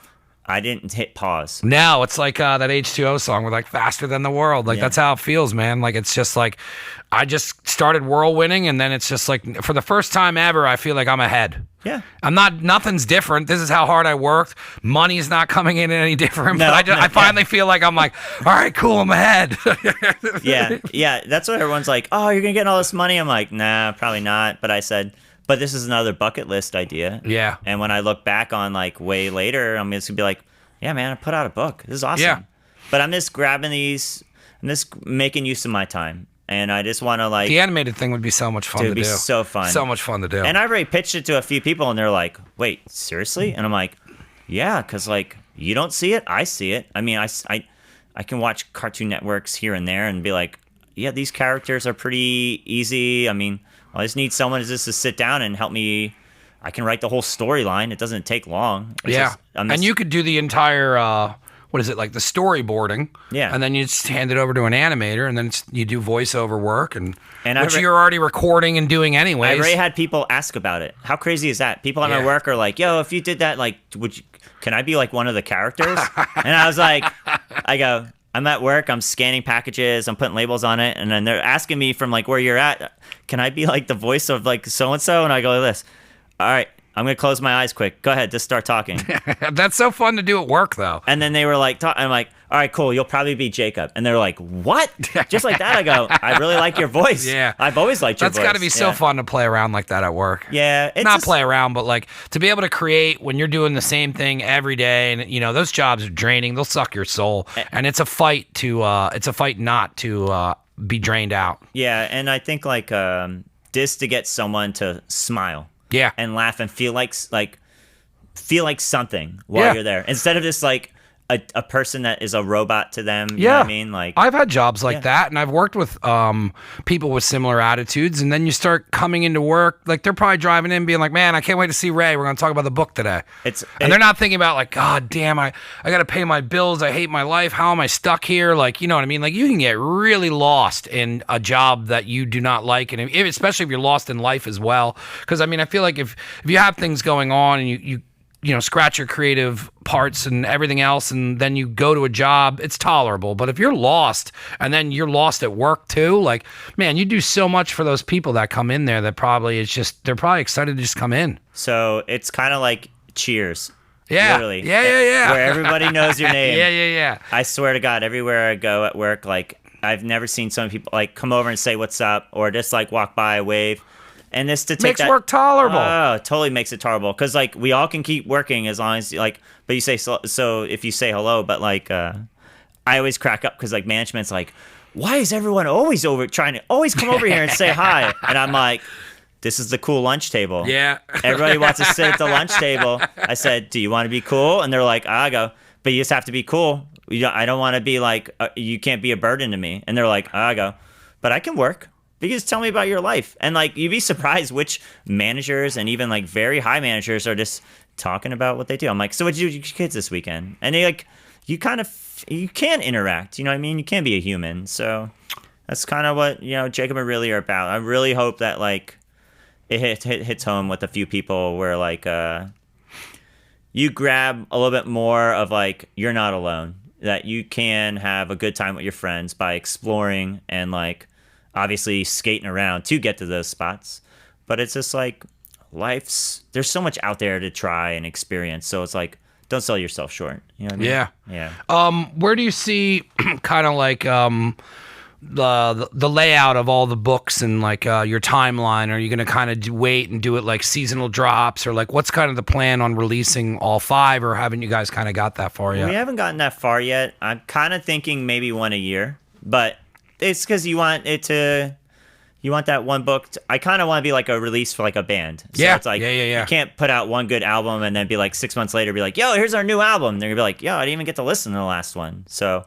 B: I didn't hit pause.
A: No, it's like that H2O song. We're like faster than the world. Like that's how it feels, man. Like it's just like I just started whirlwinding, and then it's just like for the first time ever, I feel like I'm ahead.
B: Yeah,
A: nothing's different. This is how hard I worked. Money's not coming in any different.
B: No,
A: but I finally feel like I'm like, all right, cool, I'm ahead.
B: yeah. That's what everyone's like. Oh, you're gonna get all this money. I'm like, nah, probably not. But I said, but this is another bucket list idea.
A: Yeah.
B: And when I look back on like way later, I'm just gonna be like, yeah, man, I put out a book. This is awesome.
A: Yeah.
B: But I'm just grabbing these. I'm just making use of my time. And I just want to like...
A: The animated thing would be so much fun to do.
B: It would be so fun.
A: So much fun to do.
B: And I already pitched it to a few people, and they're like, wait, seriously? And I'm like, yeah, because like, you don't see it, I see it. I mean, I can watch Cartoon Networks here and there and be like, yeah, these characters are pretty easy. I mean, I just need someone just to sit down and help me. I can write the whole storyline. It doesn't take long.
A: And you could do the entire... what is it, like the storyboarding?
B: Yeah.
A: And then you just hand it over to an animator, and then you do voiceover work, which you're already recording and doing anyways.
B: I already had people ask about it. How crazy is that? People at my work are like, yo, if you did that, like, can I be like one of the characters? And I was like, I'm at work, I'm scanning packages, I'm putting labels on it, and then they're asking me from like where you're at, can I be like the voice of like so-and-so? And I go like this, all right. I'm going to close my eyes quick. Go ahead. Just start talking.
A: That's so fun to do at work, though.
B: And then they were like, I'm like, all right, cool. You'll probably be Jacob. And they're like, what? Just like that, I go, I really like your voice.
A: Yeah.
B: I've always liked your voice.
A: That's got to be so fun to play around like that at work.
B: Yeah.
A: Not play around, but like to be able to create when you're doing the same thing every day. And, you know, those jobs are draining. They'll suck your soul. And it's a fight not to be drained out.
B: Yeah. And I think like this to get someone to smile.
A: Yeah.
B: And laugh and feel like something while you're there. Instead of just like a person that is a robot to them. You know what I mean? Like
A: I've had jobs like that, and I've worked with people with similar attitudes, and then you start coming into work, like they're probably driving in being like, man, I can't wait to see Ray. We're going to talk about the book today. They're not thinking about like, God damn, I got to pay my bills. I hate my life. How am I stuck here? Like, you know what I mean? Like you can get really lost in a job that you do not like, and especially if you're lost in life as well. Because I mean, I feel like if you have things going on and scratch your creative parts and everything else, and then you go to a job, it's tolerable. But if you're lost and then you're lost at work too, like, man, you do so much for those people that come in there that probably they're probably excited to just come in.
B: So it's kind of like Cheers.
A: Yeah.
B: Literally.
A: Yeah.
B: Where everybody knows your name.
A: Yeah.
B: I swear to God, everywhere I go at work, like, I've never seen some people like come over and say what's up, or just like walk by, wave, and this to take
A: makes work tolerable.
B: Oh, totally makes it tolerable, because like we all can keep working as long as like, but you say so if you say hello, but like I always crack up because like management's like, why is everyone always trying to always come over here and say hi, and I'm like, this is the cool lunch table.
A: Yeah,
B: everybody wants to sit at the lunch table. I said, do you want to be cool? And they're like, I go, but you just have to be cool. I don't want to be like, you can't be a burden to me. And they're like, I go, but I can work. Because tell me about your life. And like, you'd be surprised which managers and even like very high managers are just talking about what they do. I'm like, so what did you do with your kids this weekend? And they like, you can interact. You know what I mean? You can be a human. So that's kind of what, Jacob and really are about. I really hope that like it hits home with a few people where like, you grab a little bit more of like, you're not alone. That you can have a good time with your friends by exploring and like obviously skating around to get to those spots. But it's just like there's so much out there to try and experience. So it's like, don't sell yourself short. You know what I mean?
A: Yeah. Where do you see kind of like the layout of all the books and like your timeline? Are you going to kind of wait and do it like seasonal drops, or like what's kind of the plan on releasing all 5, or haven't you guys kind of got that far yet?
B: We haven't gotten that far yet. I'm kind of thinking maybe one a year, but it's because you want that one book. I kind of want to be like a release for like a band. So it's like, you can't put out one good album and then be like 6 months later, be like, yo, here's our new album. They're gonna be like, yo, I didn't even get to listen to the last one. So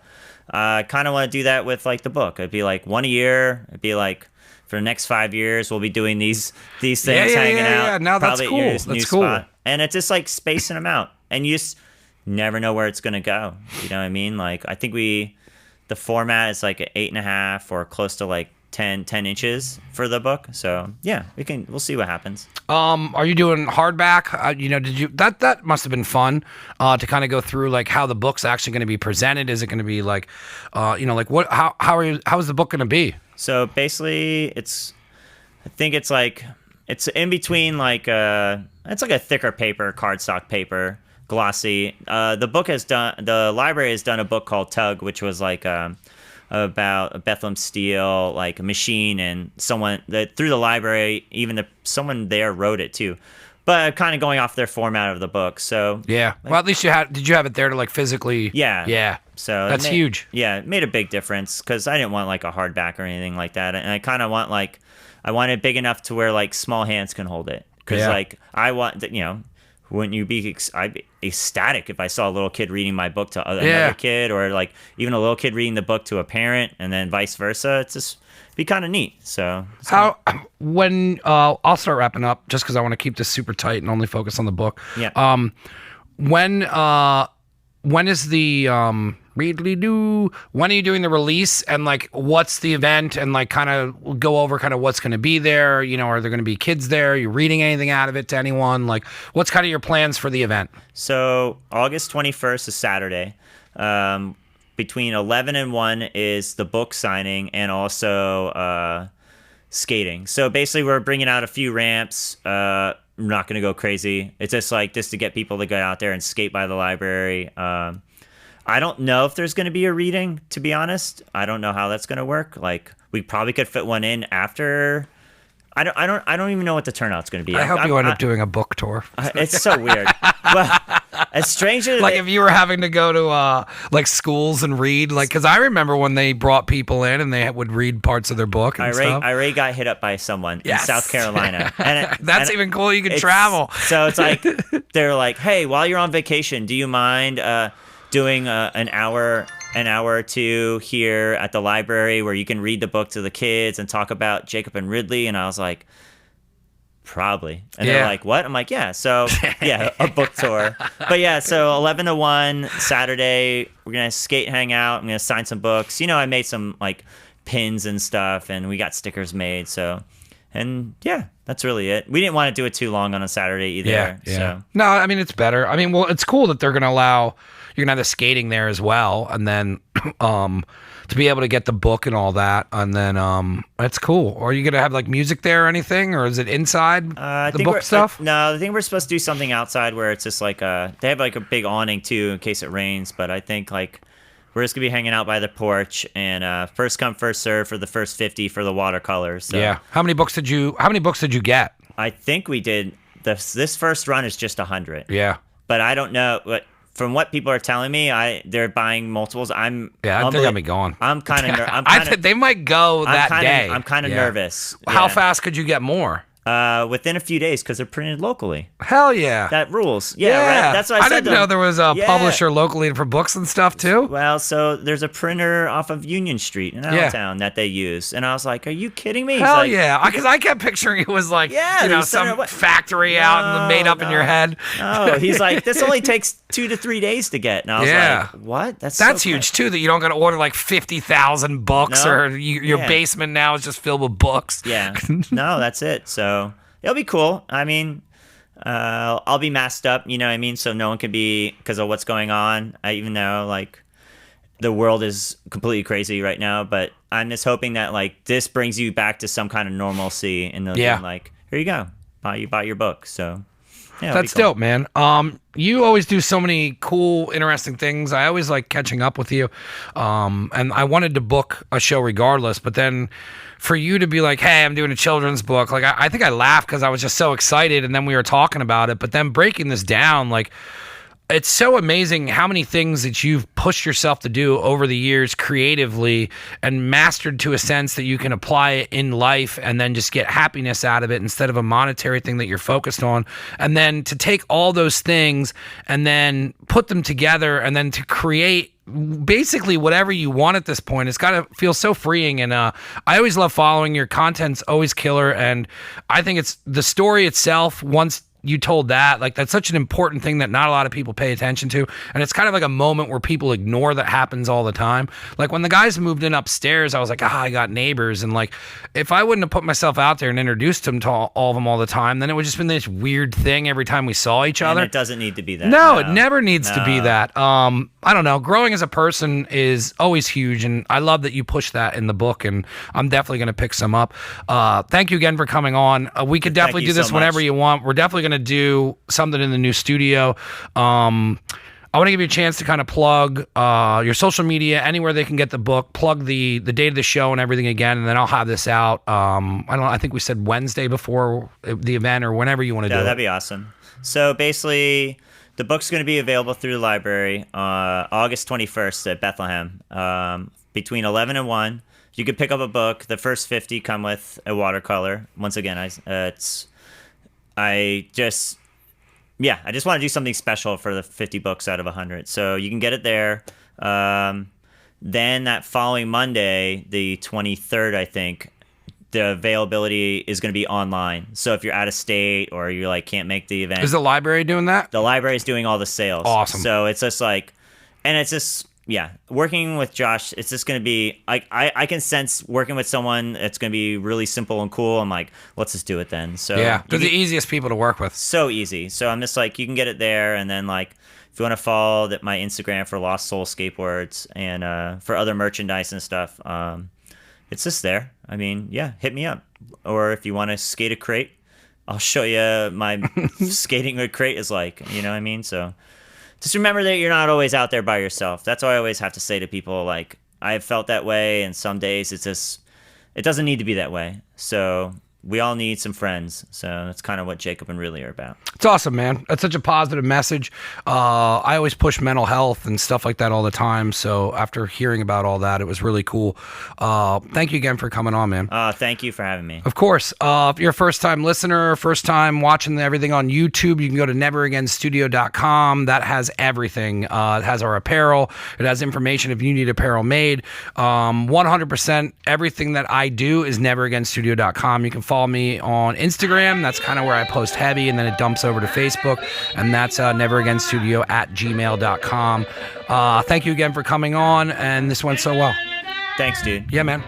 B: I kind of want to do that with like the book. It'd be like one a year. It'd be like for the next 5 years, we'll be doing these things, hanging out.
A: Yeah. Now that's cool. That's cool.
B: Spot. And it's just like spacing them out, and you just never know where it's gonna go. You know what I mean? Like I think the format is like an 8.5 or close to like 10 inches for the book. So yeah, we'll see what happens.
A: Are you doing hardback? Did you that must have been fun to kind of go through like how the book's actually going to be presented? Is it going to be like, like what? How is the book going to be?
B: So basically, I think it's in between like it's like a thicker paper, cardstock paper, glossy. The library has done a book called Tug, which was like about a Bethlehem steel like machine, and someone that through the library, someone there wrote it too, but kind of going off their format of the book. So
A: yeah, well, at least did you have it there to like physically?
B: Yeah. So
A: that's huge.
B: Yeah, it made a big difference because I didn't want like a hardback or anything like that, and I kind of want like I want it big enough to where like small hands can hold it, because like I want wouldn't you be? I'd be ecstatic if I saw a little kid reading my book to another kid, or like even a little kid reading the book to a parent, and then vice versa. It's just be kind of neat. So
A: I'll start wrapping up just because I want to keep this super tight and only focus on the book.
B: Yeah.
A: When is the when are you doing the release, and like what's the event, and like kind of go over kind of what's going to be there? Are there going to be kids there? Are you reading anything out of it to anyone? Like what's kind of your plans for the event?
B: So August 21st is Saturday. Between 11 and 1 is the book signing and also skating. So basically we're bringing out a few ramps. We're not going to go crazy. It's just to get people to get out there and skate by the library. I don't know if there's going to be a reading, to be honest. I don't know how that's going to work. Like we probably could fit one in after. I don't even know what the turnout's going to be.
A: I hope you end up doing a book tour.
B: It's so weird. Well, as strange as
A: if you were having to go to like schools and read, like, because I remember when they brought people in and they would read parts of their book and stuff.
B: I already got hit up by someone in South Carolina, and
A: that's even cool. You can travel.
B: So it's like they're like, hey, while you're on vacation, do you mind doing an hour or two here at the library where you can read the book to the kids and talk about Jacob and Ridley? And I was like, probably. And they're like, what? I'm like, yeah. So yeah, a book tour. But yeah, so 11 to 1 Saturday, we're going to skate, hang out. I'm going to sign some books. I made some like pins and stuff, and we got stickers made. So, and yeah, that's really it. We didn't want to do it too long on a Saturday either.
A: Yeah.
B: So.
A: No, I mean, it's better. I mean, well, it's cool that they're going to allow, you're going to have the skating there as well. And then to be able to get the book and all that. And then that's cool. Are you going to have like music there or anything? Or is it inside the book stuff?
B: No, I think we're supposed to do something outside where it's just like they have like a big awning too in case it rains. But I think like we're just going to be hanging out by the porch and first come, first serve for the first 50 for the watercolors. So.
A: Yeah. How many books did you get?
B: I think we did. This first run is just 100.
A: Yeah.
B: But I don't know. From what people are telling me, they're buying multiples.
A: I think I'll be gone.
B: I'm kind of.
A: They might go that day.
B: I'm kind of nervous.
A: How fast could you get more?
B: Within a few days because they're printed locally.
A: Hell yeah.
B: That rules. Yeah. Right? That's what I said.
A: I didn't know there was a publisher locally for books and stuff too.
B: Well, so there's a printer off of Union Street in Allentown that they use. And I was like, are you kidding me?
A: Hell yeah. Because I kept picturing it was like, some factory out made up in your head.
B: No, he's like, this only takes 2 to 3 days to get. And I was like, what? That's
A: huge too, that you don't got to order like 50,000 books or your basement now is just filled with books.
B: Yeah. No, that's it. So it'll be cool. I mean, I'll be masked up, you know what I mean? So no one can be, because of what's going on. I even know, like, the world is completely crazy right now, but I'm just hoping that, like, this brings you back to some kind of normalcy. And they'll be like, here you go. Buy your book. So, yeah.
A: That's cool. Dope, man. You always do so many cool, interesting things. I always like catching up with you. And I wanted to book a show regardless, but then for you to be like, hey, I'm doing a children's book, like I think I laughed because I was just so excited, and then we were talking about it. But then breaking this down, like, it's so amazing how many things that you've pushed yourself to do over the years creatively and mastered to a sense that you can apply it in life and then just get happiness out of it instead of a monetary thing that you're focused on. And then to take all those things and then put them together and then to create basically whatever you want at this point. It's got to feel so freeing. And I always love following your content's always killer. And I think it's the story itself. Once you told that, like, that's such an important thing that not a lot of people pay attention to. And it's kind of like a moment where people ignore that happens all the time. Like when the guys moved in upstairs, I was like, I got neighbors. And like, if I wouldn't have put myself out there and introduced them to all of them all the time, then it would just been this weird thing every time we saw each other.
B: And it doesn't need to be that.
A: No, it never needs to be that. I don't know. Growing as a person is always huge. And I love that you push that in the book. And I'm definitely going to pick some up. Thank you again for coming on. We could definitely do this whenever you want. We're definitely going to do something in the new studio. I want to give you a chance to kind of plug your social media, anywhere they can get the book, plug the date of the show and everything again, and then I'll have this out. I think we said Wednesday before the event or whenever you want to do it.
B: Yeah, that'd be awesome. So basically, the book's going to be available through the library August 21st at Bethlehem between 11 and 1. You could pick up a book. The first 50 come with a watercolor. Once again, I just want to do something special for the 50 books out of 100. So you can get it there. Then that following Monday, the 23rd, I think, the availability is going to be online. So if you're out of state or you're like can't make the event.
A: Is the library doing that?
B: The library is doing all the sales.
A: Awesome.
B: So it's just like, and it's just, working with Josh, it's just going to be, I can sense working with someone that's going to be really simple and cool. I'm like, let's just do it then. So
A: yeah, they're the easiest people to work with.
B: So easy. So I'm just like, you can get it there. And then like, if you want to follow my Instagram for Lost Soul Skateboards and for other merchandise and stuff, it's just there. I mean, hit me up. Or if you want to skate a crate, I'll show you my skating a crate is like, you know what I mean? So just remember that you're not always out there by yourself. That's what I always have to say to people. Like, I've felt that way, and some days it doesn't need to be that way. So we all need some friends. So that's kind of what Jacob and Really are about.
A: It's awesome, man. That's such a positive message. I always push mental health and stuff like that all the time. So after hearing about all that, it was really cool. Thank you again for coming on, man.
B: Thank you for having me.
A: Of course. If you're a first-time listener, first time watching everything on YouTube, you can go to neveragainstudio.com. That has everything. It has our apparel. It has information if you need apparel made. 100% everything that I do is neveragainstudio.com. You can follow me on Instagram. That's kind of where I post heavy, and then it dumps over to Facebook, and that's neveragainstudio@gmail.com. Thank you again for coming on, and this went so well.
B: Thanks, dude.
A: Yeah, man.